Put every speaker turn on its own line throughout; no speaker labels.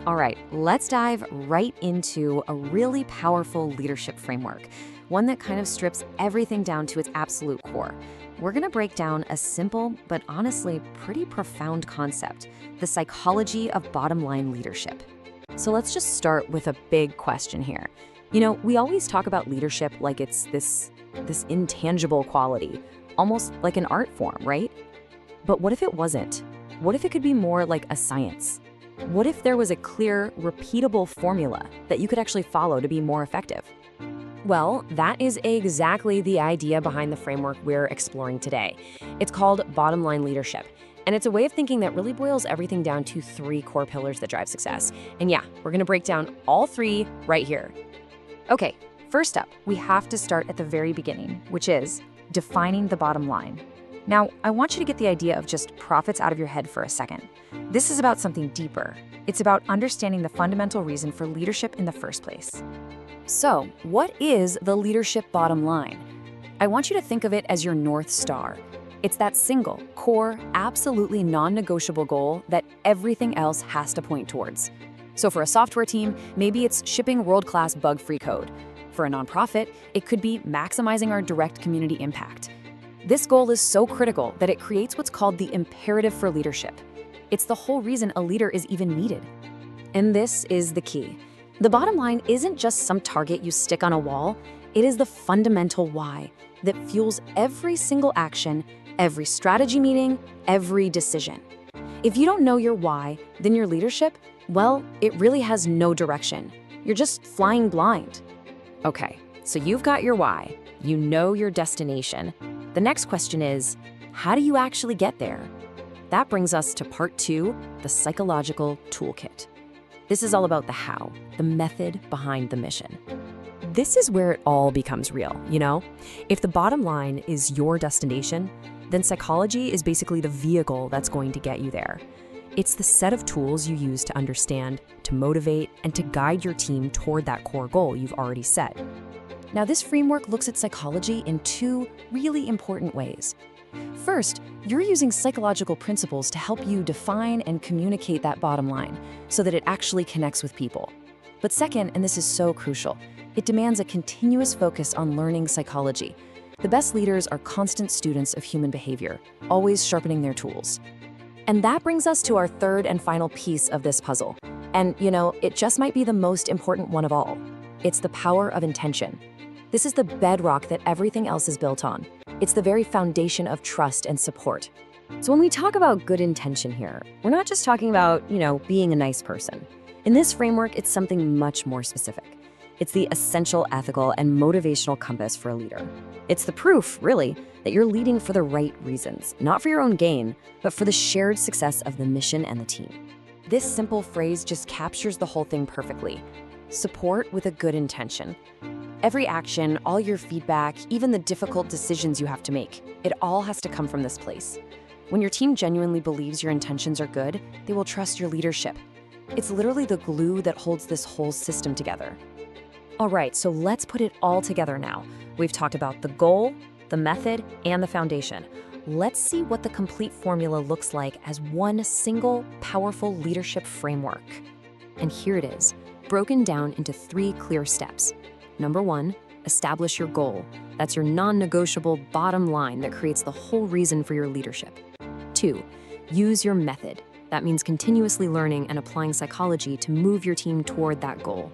All right, let's dive right into a really powerful leadership framework, one that kind of strips everything down to its absolute core. We're going to break down a simple, but honestly pretty profound concept, the psychology of bottom line leadership. So let's just start with a big question here. We always talk about leadership like it's this intangible quality, almost like an art form, right? But what if it wasn't? What if it could be more like a science? What if there was a clear, repeatable formula that you could actually follow to be more effective?
Well, that is exactly the idea behind the framework we're exploring today. It's called bottom line leadership, and it's a way of thinking that really boils everything down to three core pillars that drive success. And yeah, we're going to break down all three right here.
Okay, first up, we have to start at the very beginning, which is defining the bottom line. Now, I want you to get the idea of just profits out of your head for a second. This is about something deeper. It's about understanding the fundamental reason for leadership in the first place. So, what is the leadership bottom line? I want you to think of it as your North Star. It's that single, core, absolutely non-negotiable goal that everything else has to point towards. So for a software team, maybe it's shipping world-class bug-free code. For a nonprofit, it could be maximizing our direct community impact. This goal is so critical that it creates what's called the imperative for leadership. It's the whole reason a leader is even needed. And this is the key. The bottom line isn't just some target you stick on a wall. It is the fundamental why that fuels every single action, every strategy meeting, every decision. If you don't know your why, then your leadership, well, it really has no direction. You're just flying blind.
Okay, so you've got your why, you know your destination. The next question is, how do you actually get there? That brings us to part 2, the psychological toolkit. This is all about the how, the method behind the mission. This is where it all becomes real, If the bottom line is your destination, then psychology is basically the vehicle that's going to get you there. It's the set of tools you use to understand, to motivate, and to guide your team toward that core goal you've already set. Now, this framework looks at psychology in 2 really important ways. First, you're using psychological principles to help you define and communicate that bottom line so that it actually connects with people. But second, and this is so crucial, it demands a continuous focus on learning psychology. The best leaders are constant students of human behavior, always sharpening their tools. And that brings us to our third and final piece of this puzzle. And, it just might be the most important one of all. It's the power of intention. This is the bedrock that everything else is built on. It's the very foundation of trust and support. So when we talk about good intention here, we're not just talking about, being a nice person. In this framework, it's something much more specific. It's the essential ethical and motivational compass for a leader. It's the proof, really, that you're leading for the right reasons, not for your own gain, but for the shared success of the mission and the team. This simple phrase just captures the whole thing perfectly. Support with a good intention. Every action, all your feedback, even the difficult decisions you have to make, it all has to come from this place. When your team genuinely believes your intentions are good, they will trust your leadership. It's literally the glue that holds this whole system together. All right, so let's put it all together now. We've talked about the goal, the method, and the foundation. Let's see what the complete formula looks like as one single, powerful leadership framework. And here it is, broken down into 3 clear steps. Number 1, establish your goal. That's your non-negotiable bottom line that creates the whole reason for your leadership. 2, use your method. That means continuously learning and applying psychology to move your team toward that goal.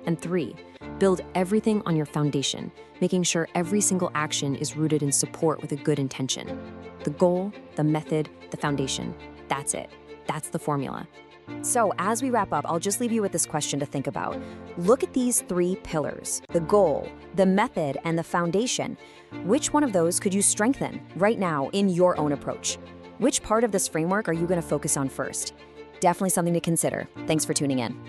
And 3, build everything on your foundation, making sure every single action is rooted in support with a good intention. The goal, the method, the foundation. That's it. That's the formula. So as we wrap up, I'll just leave you with this question to think about. Look at these 3 pillars, the goal, the method, and the foundation. Which one of those could you strengthen right now in your own approach? Which part of this framework are you going to focus on first? Definitely something to consider. Thanks for tuning in.